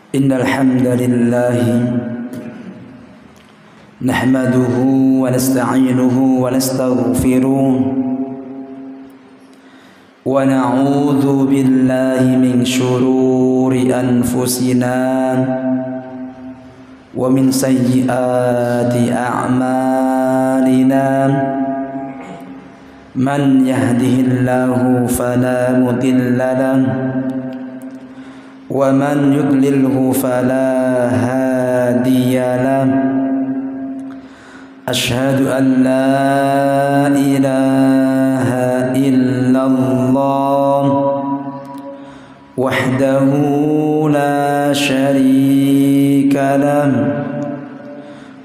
إن الحمد لله نحمده ونستعينه ونستغفره ونعوذ بالله من شرور أنفسنا ومن سيئات أعمالنا من يهده الله فلا مضل له ومن يضلله فلا هادي له أشهد أن لا إله إلا الله وحده لا شريك له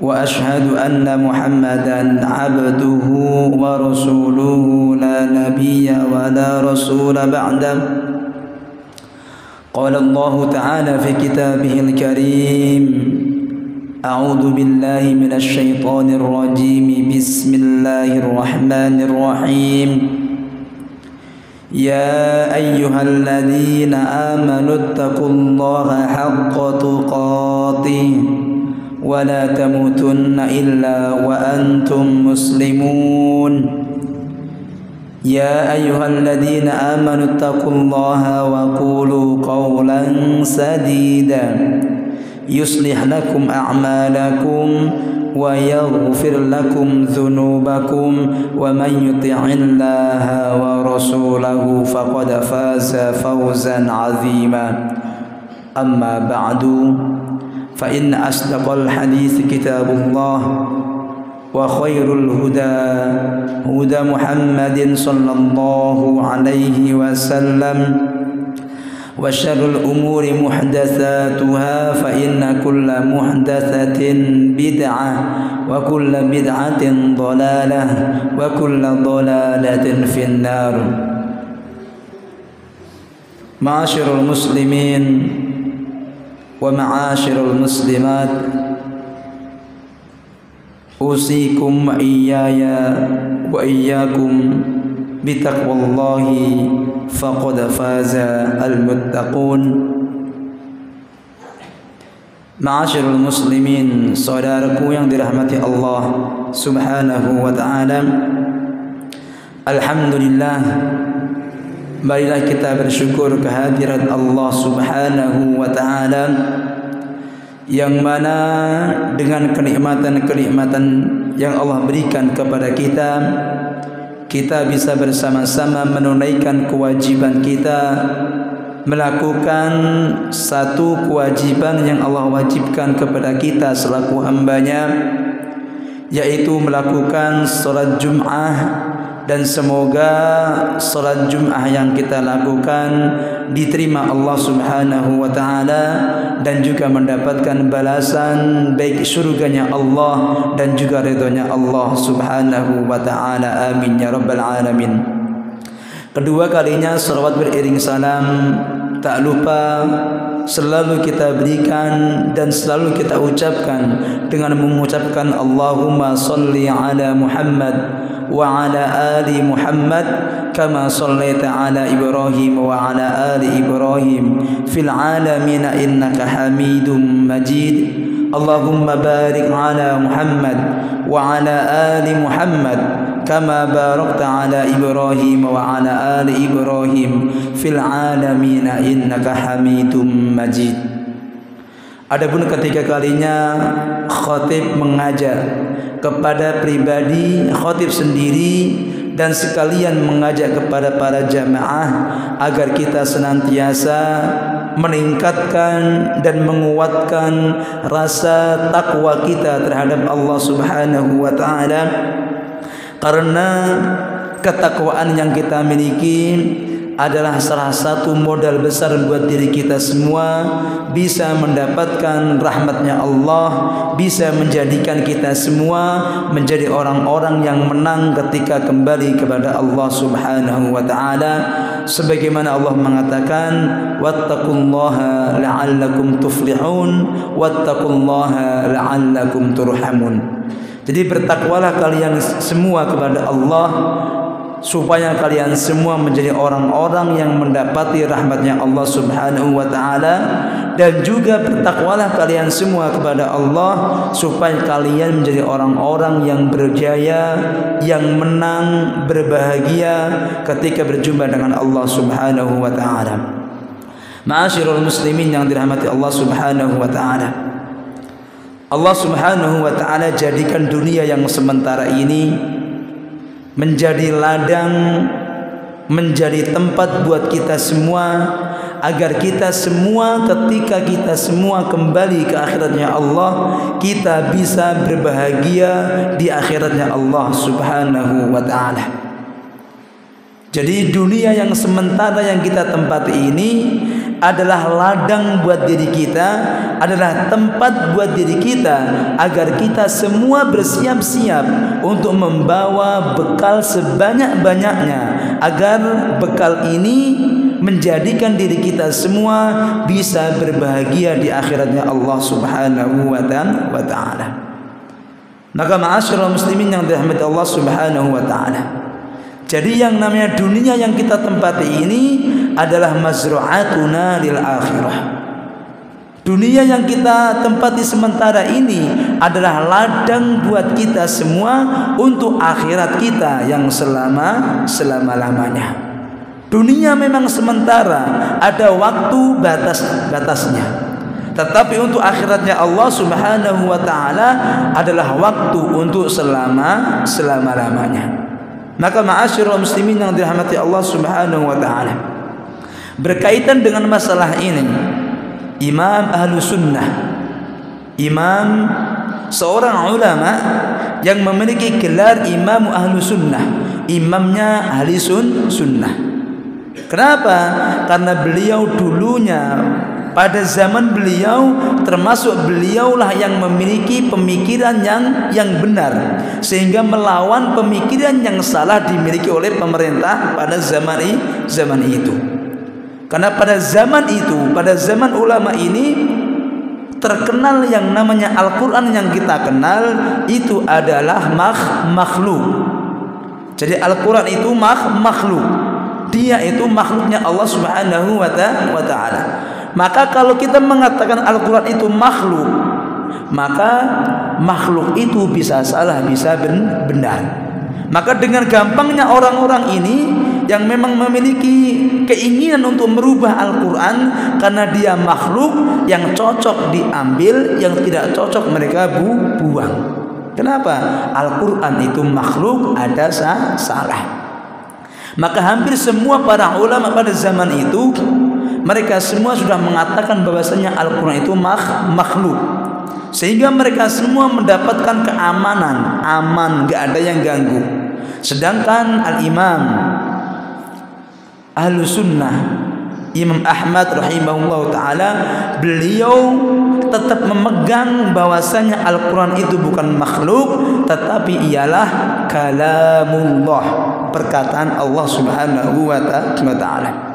وأشهد أن محمدا عبده ورسوله لا نبي ولا رسول بعده. قال الله تعالى في كتابه الكريم: أعوذ بالله من الشيطان الرجيم بسم الله الرحمن الرحيم يا أيها الذين آمنوا اتقوا الله حق تقاته ولا تموتن إلا وأنتم مسلمون. يا أيها الذين آمنوا اتقوا الله وقولوا قولا سديدا يصلح لكم أعمالكم ويغفر لكم ذنوبكم ومن يطع الله ورسوله فقد فاز فوزا عظيما. أما بعد فإن أصدق الحديث كتاب الله وخير الهدى هدى محمد صلى الله عليه وسلم وشر الأمور محدثاتها فإن كل محدثة بدعة وكل بدعة ضلالة وكل ضلالة في النار. معاشر المسلمين ومعاشر المسلمات، أوصيكم وإياي وإياكم بتقوى الله فقد فاز المتقون. Ma'asyiral muslimin, saudaraku yang dirahmati Allah Subhanahu wa taala. Alhamdulillah, marilah kita bersyukur kehadirat Allah Subhanahu wa taala yang mana dengan kenikmatan-kenikmatan yang Allah berikan kepada kita, kita bisa bersama-sama menunaikan kewajiban kita, melakukan satu kewajiban yang Allah wajibkan kepada kita selaku hambanya, yaitu melakukan salat Jum'ah. Dan semoga salat Jum'ah yang kita lakukan diterima Allah Subhanahu wa taala dan juga mendapatkan balasan baik surganya Allah dan juga ridhonya Allah Subhanahu wa taala. Amin ya rabbal alamin. Kedua kalinya salawat beriring salam tak lupa selalu kita berikan dan selalu kita ucapkan dengan mengucapkan Allahumma salli ala Muhammad wa ala ali Muhammad kama sallaita ala Ibrahim wa ala ali Ibrahim fil alamin innaka Hamidum Majid. Allahumma barik ala Muhammad wa ala ali Muhammad kama barakta ala Ibrahim wa ala ali Ibrahim fil alamin innaka Hamidum Majid. Adapun ketiga kalinya khatib mengajak kepada pribadi khatib sendiri dan sekalian mengajak kepada para jamaah agar kita senantiasa meningkatkan dan menguatkan rasa takwa kita terhadap Allah Subhanahu wa taala, karena ketakwaan yang kita miliki adalah salah satu modal besar buat diri kita semua, bisa mendapatkan rahmatnya Allah, bisa menjadikan kita semua menjadi orang-orang yang menang ketika kembali kepada Allah Subhanahu wa taala. Sebagaimana Allah mengatakan, wattaqullaha la'allakum tuflihun wattaqullaha la'allakum turhamun. Jadi bertakwalah kalian semua kepada Allah supaya kalian semua menjadi orang-orang yang mendapati rahmatnya Allah Subhanahu wa ta'ala, dan juga bertakwalah kalian semua kepada Allah supaya kalian menjadi orang-orang yang berjaya, yang menang, berbahagia ketika berjumpa dengan Allah Subhanahu wa ta'ala. Ma'asyiral muslimin yang dirahmati Allah Subhanahu wa ta'ala, Allah Subhanahu wa ta'ala jadikan dunia yang sementara ini menjadi ladang, menjadi tempat buat kita semua, agar kita semua ketika kita semua kembali ke akhiratnya Allah, kita bisa berbahagia di akhiratnya Allah Subhanahu wa ta'ala. Jadi dunia yang sementara yang kita tempati ini adalah ladang buat diri kita, adalah tempat buat diri kita, agar kita semua bersiap-siap untuk membawa bekal sebanyak-banyaknya, agar bekal ini menjadikan diri kita semua bisa berbahagia di akhiratnya Allah Subhanahu wa ta'ala. Maka ma'asyiral muslimin yang dirahmati Allah Subhanahu wa ta'ala, jadi yang namanya dunia yang kita tempati ini adalah mazru'atuna lil akhirah. Dunia yang kita tempati sementara ini adalah ladang buat kita semua untuk akhirat kita yang selama-lamanya. Dunia memang sementara, ada waktu batasnya. Tetapi untuk akhiratnya Allah Subhanahu wa ta'ala adalah waktu untuk selama-lamanya. Maka ma'asyiral muslimin yang dirahmati Allah Subhanahu wa ta'ala, berkaitan dengan masalah ini, Imam Ahlu Sunnah, imam, seorang ulama yang memiliki gelar Imam Ahlu Sunnah, imamnya Ahli Sunnah. Kenapa? Karena beliau dulunya, pada zaman beliau, termasuk beliaulah yang memiliki pemikiran yang benar, sehingga melawan pemikiran yang salah dimiliki oleh pemerintah pada zaman itu. Karena pada zaman itu, pada zaman ulama ini, terkenal yang namanya Al-Quran yang kita kenal itu adalah makhluk. Jadi Al-Quran itu makhluk, dia itu makhluknya Allah Subhanahu wa ta'ala. Maka kalau kita mengatakan Al-Quran itu makhluk, maka makhluk itu bisa salah, bisa benar. Maka dengan gampangnya orang-orang ini yang memang memiliki keinginan untuk merubah Al-Quran, karena dia makhluk, yang cocok diambil, yang tidak cocok mereka buang. Kenapa? Al-Quran itu makhluk, ada salah. Maka hampir semua para ulama pada zaman itu, mereka semua sudah mengatakan bahwasanya Al-Quran itu makhluk, sehingga mereka semua mendapatkan keamanan, aman, gak ada yang ganggu. Sedangkan Al-Imam Ahlu Sunnah, Imam Ahmad rahimahullah ta'ala, beliau tetap memegang bahwasanya Al-Quran itu bukan makhluk, tetapi ialah kalamullah, perkataan Allah Subhanahu wa ta'ala.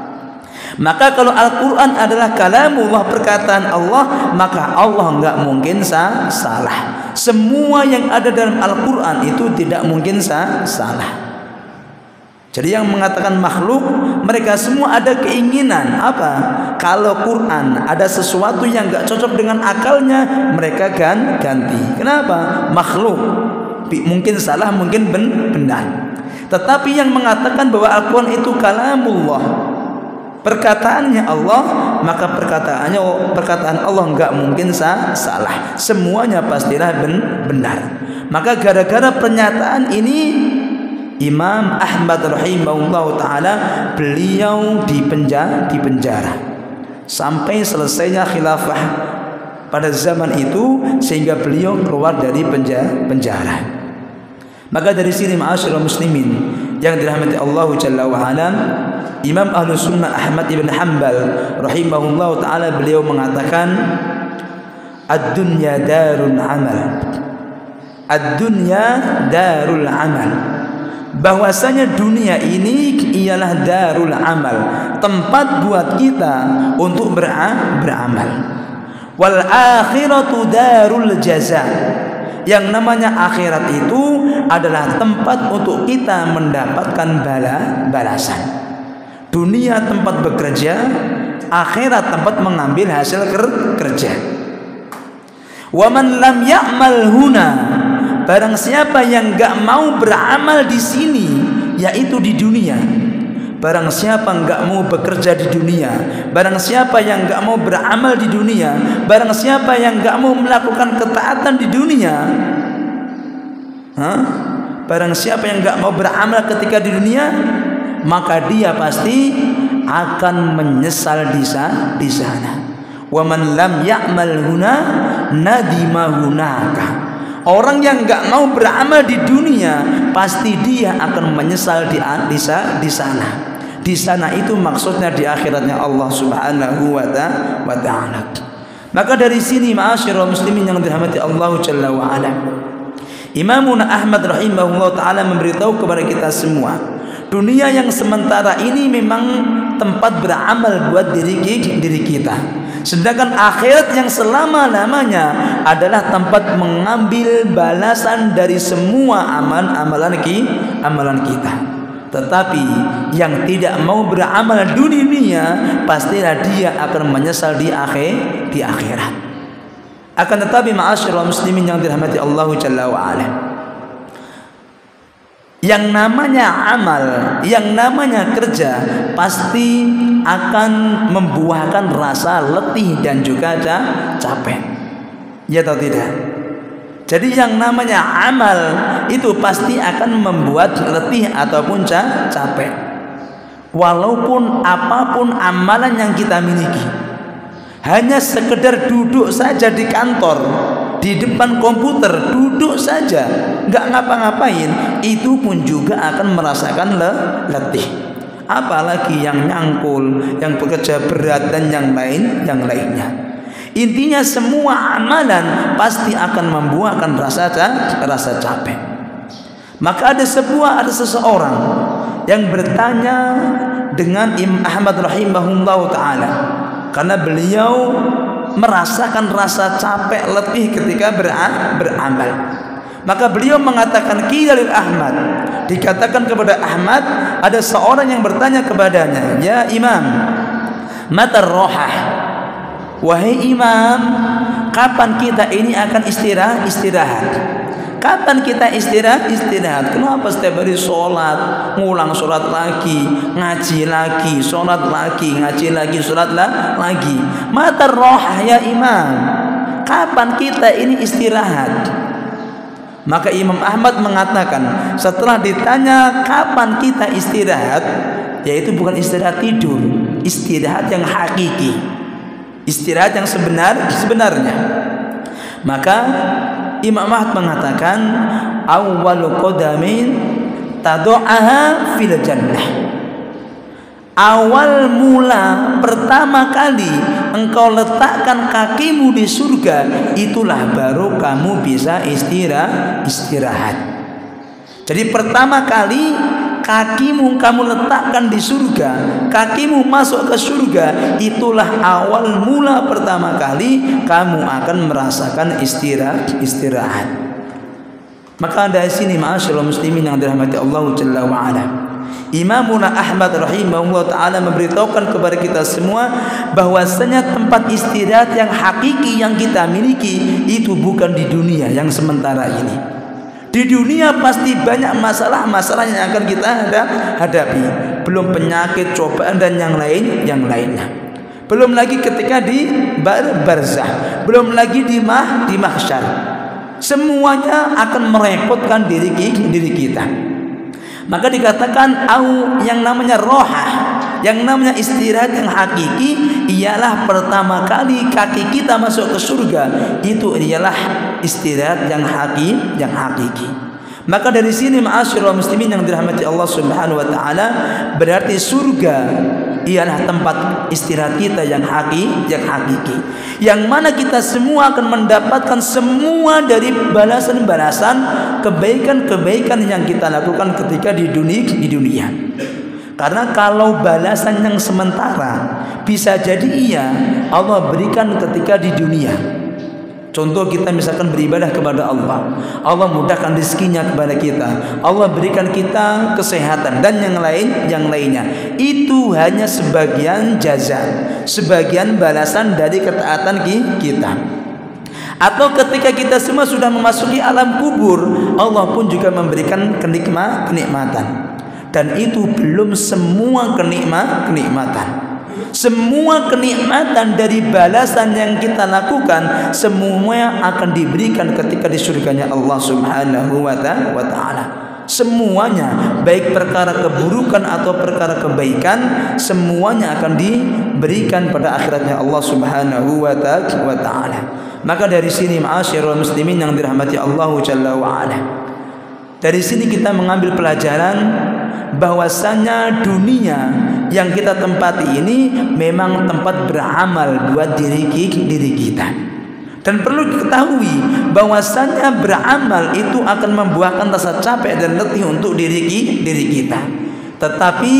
Maka kalau Al-Quran adalah kalamullah, perkataan Allah, maka Allah enggak mungkin salah. Semua yang ada dalam Al-Quran itu tidak mungkin salah. Jadi yang mengatakan makhluk, mereka semua ada keinginan apa? Kalau Quran ada sesuatu yang enggak cocok dengan akalnya, mereka ganti. Kenapa? Makhluk, mungkin salah, mungkin benar. Tetapi yang mengatakan bahwa Al-Quran itu kalamullah, perkataannya Allah, maka perkataan Allah enggak mungkin salah. Semuanya pastilah benar. Maka gara-gara pernyataan ini, Imam Ahmad rahimahullah ta'ala, beliau dipenjara sampai selesainya khilafah pada zaman itu, sehingga beliau keluar dari penjara. Maka dari sini ma'asyiral muslimin yang dirahmati Allah Jalla wa ala, Imam Ahlu Sunnah Ahmad ibn Hanbal rahimahullah ta'ala, beliau mengatakan ad-dunya darul amal, ad-dunya darul amal, bahwasanya dunia ini ialah darul amal, tempat buat kita untuk beramal. Wal akhiratu darul jaza, Yang namanya akhirat itu adalah tempat untuk kita mendapatkan balasan. Dunia tempat bekerja, akhirat tempat mengambil hasil kerja. Wa man lam ya'mal huna, barang siapa yang enggak mau beramal di sini, yaitu di dunia. Barang siapa enggak mau bekerja di dunia, barang siapa yang enggak mau beramal di dunia, barang siapa yang enggak mau melakukan ketaatan di dunia, barang siapa yang enggak mau beramal ketika di dunia, maka dia pasti akan menyesal di sana. Wa man lam ya'mal huna nadima hunaka. Orang yang enggak mau beramal di dunia, pasti dia akan menyesal di sana. Di sana itu maksudnya di akhiratnya Allah Subhanahu wa ta'ala. Maka dari sini ma'asyiral muslimin yang dirahmati Allah Jalla wa ala, Imamuna Ahmad rahimahullah ta'ala memberitahu kepada kita semua, dunia yang sementara ini memang tempat beramal buat diri kita. Sedangkan akhirat yang selama-lamanya adalah tempat mengambil balasan dari semua amalan kita. Tetapi yang tidak mau beramal dunia, pastilah dia akan menyesal di akhirat. Akan tetapi ma'asyiral muslimin yang dirahmati Allah Jalla wa ala, yang namanya amal, yang namanya kerja pasti akan membuahkan rasa letih dan juga capek. Ya atau tidak? Jadi yang namanya amal itu pasti akan membuat letih ataupun capek. Walaupun apapun amalan yang kita miliki, hanya sekedar duduk saja di kantor, di depan komputer, duduk saja, nggak ngapa-ngapain, itu pun juga akan merasakan letih. Apalagi yang nyangkul, yang bekerja berat dan yang lainnya. Intinya semua amalan pasti akan membuahkan rasa capek. Maka ada seseorang yang bertanya dengan Imam Ahmad rahimahullah ta'ala, karena beliau merasakan rasa capek letih ketika beramal. Maka beliau mengatakan, qila lil Ahmad, dikatakan kepada Ahmad, ada seorang yang bertanya kepadanya, ya Imam, matar rohah, wahai Imam, kapan kita ini akan istirahat? Kapan kita istirahat? Kenapa setiap hari sholat, ngulang sholat lagi, ngaji lagi, sholat lagi, ngaji lagi, sholat lagi? Matar rohah ya Imam, kapan kita ini istirahat? Maka Imam Ahmad mengatakan, setelah ditanya kapan kita istirahat, yaitu bukan istirahat tidur, istirahat yang hakiki, istirahat yang sebenarnya. Maka Imam Ahmad mengatakan, awwalu qadamin tadu'aha fil jannah. Awal mula, pertama kali engkau letakkan kakimu di surga, itulah baru kamu bisa istirahat. Jadi pertama kali kakimu kamu letakkan di surga, kakimu masuk ke surga, itulah awal mula pertama kali kamu akan merasakan istirahat. Maka dari sini ma'asyiral muslimin yang dirahmati Allah Jalla wa ala, Imamuna Ahmad rahimahullah ta'ala memberitahukan kepada kita semua bahwasanya tempat istirahat yang hakiki yang kita miliki itu bukan di dunia yang sementara ini. Di dunia pasti banyak masalah-masalah yang akan kita hadapi, belum penyakit, cobaan dan yang lainnya. Belum lagi ketika di barzah, belum lagi di mahsyar. Semuanya akan merepotkan diri kita. Maka dikatakan yang namanya rohah, yang namanya istirahat yang hakiki, ialah pertama kali kaki kita masuk ke surga, itu ialah istirahat yang hakiki. Maka dari sini ma'asyiral muslimin yang dirahmati Allah Subhanahu wa taala, berarti surga ialah tempat istirahat kita yang hakiki, yang mana kita semua akan mendapatkan semua dari balasan-balasan kebaikan-kebaikan yang kita lakukan ketika di dunia. Karena kalau balasan yang sementara bisa jadi Allah berikan ketika di dunia. Contoh kita misalkan beribadah kepada Allah, Allah mudahkan rezekinya kepada kita, Allah berikan kita kesehatan dan yang lainnya. Itu hanya sebagian jaza, sebagian balasan dari ketaatan kita. Atau ketika kita semua sudah memasuki alam kubur, Allah pun juga memberikan kenikmatan. Dan itu belum semua kenikmatan. Semua kenikmatan dari balasan yang kita lakukan semua akan diberikan ketika di surganya Allah Subhanahu wa ta'ala. Semuanya, baik perkara keburukan atau perkara kebaikan, semuanya akan diberikan pada akhiratnya Allah Subhanahu wa ta'ala. Maka dari sini ma'asyiral muslimin yang dirahmati Allah Jalla wa ala, dari sini kita mengambil pelajaran bahwasanya dunia yang kita tempati ini memang tempat beramal buat diri kita. Dan perlu diketahui bahwasanya beramal itu akan membuahkan rasa capek dan letih untuk diri kita. Tetapi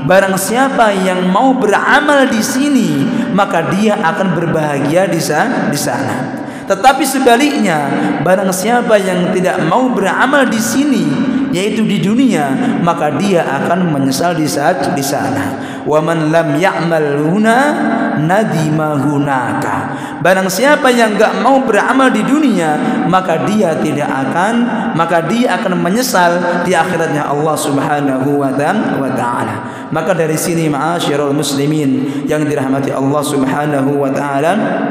barang siapa yang mau beramal di sini, maka dia akan berbahagia di sana. Tetapi sebaliknya, barang siapa yang tidak mau beramal di sini, yaitu di dunia, maka dia akan menyesal di sana. Wa man lam ya'mal huna nadima hunaka. Barang siapa yang enggak mau beramal di dunia, maka dia akan menyesal di akhiratnya Allah Subhanahu wa ta'ala. Maka dari sini ma'asyiral muslimin yang dirahmati Allah Subhanahu wa ta'ala,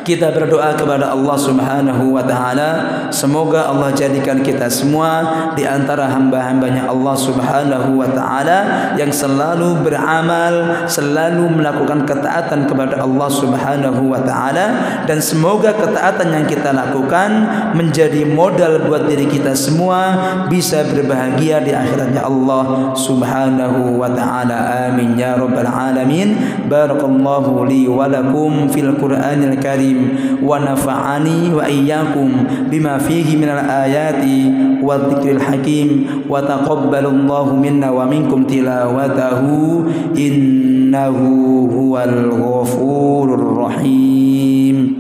kita berdoa kepada Allah Subhanahu wa ta'ala, semoga Allah jadikan kita semua di antara hamba-hambanya Allah Subhanahu wa ta'ala yang selalu beramal, selalu melakukan ketaatan kepada Allah Subhanahu wa ta'ala, dan semoga ketaatan yang kita lakukan menjadi modal buat diri kita semua bisa berbahagia di akhiratnya Allah Subhanahu wa ta'ala. Amin ya rabbal alamin. Barakallahu li wa lakum fil Qur'anil Karim wa nafa'ani wa iyyakum bima fihi minal ayati wa dzikril hakim wa taqabbalallahu minna wa minkum tilawatahu innahu huwal ghafurur rahim.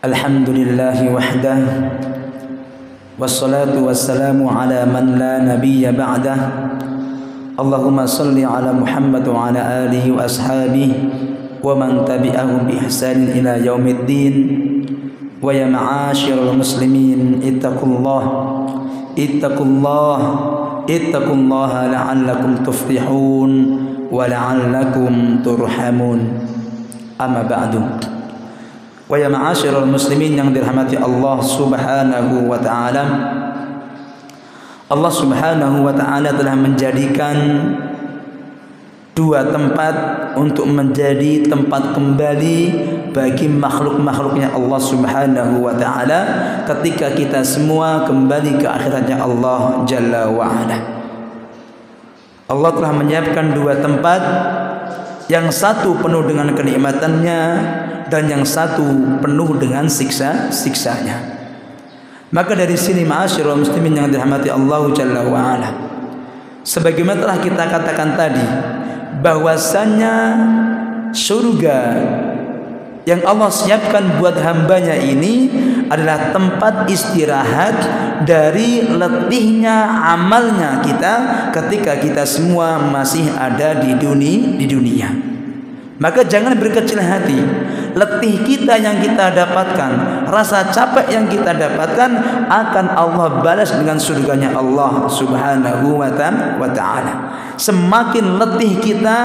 Alhamdulillahi wahdah, wassalatu wassalamu ala man la nabiyya ba'dah. Allahumma salli ala Muhammad wa ala alihi wa ashabihi wa man tabi'ahum bi ihsanin ila yaumiddin. Wa ya ma'asyiral muslimin, ittaqullaha la'allakum tuflihun wa la'allakum turhamun. Amma ba'du. Wa ya ma'asyiral muslimin yang dirahmati Allah Subhanahu wa ta'ala, Allah Subhanahu wa ta'ala telah menjadikan dua tempat untuk menjadi tempat kembali bagi makhluk-makhluknya Allah Subhanahu wa ta'ala ketika kita semua kembali ke akhiratnya Allah Jalla wa ala. Allah telah menyiapkan dua tempat, yang satu penuh dengan kenikmatannya dan yang satu penuh dengan siksanya. Maka dari sini ma'asyiral muslimin yang dirahmati Allah Jalla wa ala, sebagaimana telah kita katakan tadi, bahwasanya surga yang Allah siapkan buat hambanya ini adalah tempat istirahat dari letihnya amalnya kita ketika kita semua masih ada di dunia. Maka jangan berkecil hati. Letih kita yang kita dapatkan, rasa capek yang kita dapatkan akan Allah balas dengan surganya Allah Subhanahu wa ta'ala. Semakin letih kita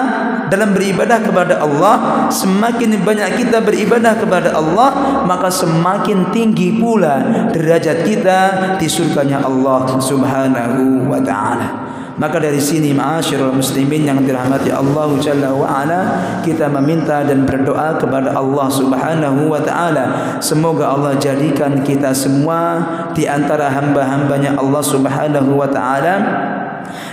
dalam beribadah kepada Allah, semakin banyak kita beribadah kepada Allah, maka semakin tinggi pula derajat kita di surganya Allah Subhanahu wa ta'ala. Maka dari sini ma'asyiral muslimin yang dirahmati Allah Jalla wa Ala, kita meminta dan berdoa kepada Allah Subhanahu wa taala, semoga Allah jadikan kita semua di antara hamba-hambanya Allah Subhanahu wa taala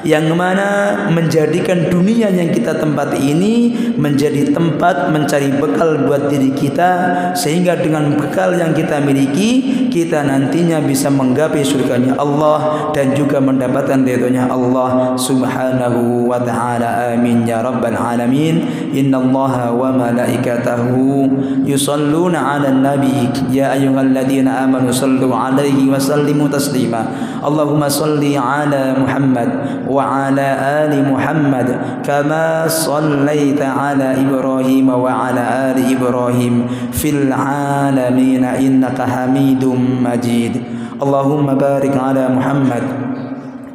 yang mana menjadikan dunia yang kita tempati ini menjadi tempat mencari bekal buat diri kita, sehingga dengan bekal yang kita miliki kita nantinya bisa menggapai surganya Allah dan juga mendapatkan ridhonya Allah Subhanahu wa taala. Amin ya rabbal alamin. Innallaha wa malaikatahu yusalluna 'alan nabi ya ayyuhalladzina amanu sallu 'alaihi wa sallimu taslima. Allahumma salli 'ala Muhammad wa 'ala ali Muhammad kama sallaita 'ala Ibrahim wa 'ala ali Ibrahim fil 'alamin innaka Hamidum Majid. Allahumma barik 'ala Muhammad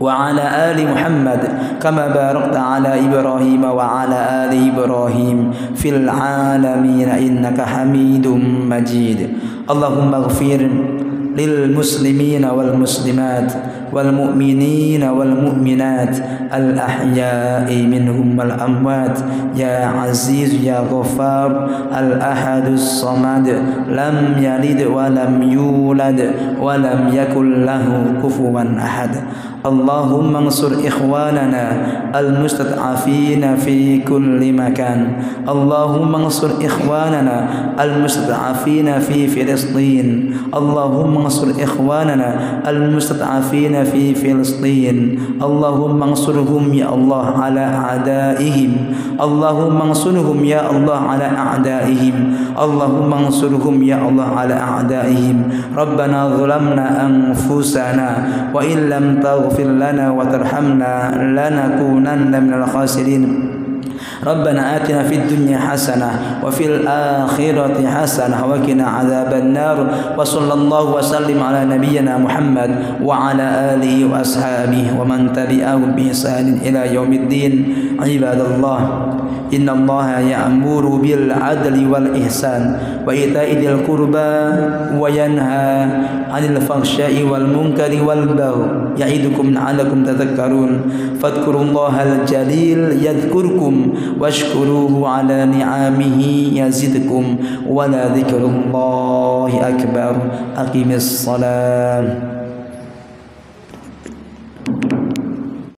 وعلى آل محمد كما باركت على إبراهيم وعلى آل إبراهيم في العالمين إنك حميد مجيد. اللهم اغفر للمسلمين والمسلمات والمؤمنين والمؤمنات الأحياء منهم والأموات يا عزيز يا غفار الأحد الصمد لم يلد ولم يولد ولم يكن له كفوا أحد. اللهم انصر إخواننا المستضعفين في كل مكان. اللهم انصر إخواننا المستضعفين في فلسطين. اللهم انصر إخواننا المستضعفين في فلسطين. اللهم انصرهم يا الله على أعدائهم. اللهم انصرهم يا الله على أعدائهم. اللهم انصرهم يا الله على أعدائهم. ربنا ظلمنا أنفسنا وإن لم تغفر لنا وترحمنا لنكونن من الخاسرين. ربنا آتنا في الدنيا حسنة وفي الآخرة حسنة وقنا عذاب النار. وصلى الله وسلم على نبينا محمد وعلى آله وأصحابه ومن تبعهم بإحسان إلى يوم الدين. عباد الله، إن الله يأمر بالعدل والإحسان وإيتاء ذي القربى وينهى عن الفحشاء والمنكر والبغي يعظكم لعلكم تذكرون. فاذكروا الله الجليل يذكركم واشكروه على نعمه يزدكم ولذكر الله أكبر. أقم الصلاة.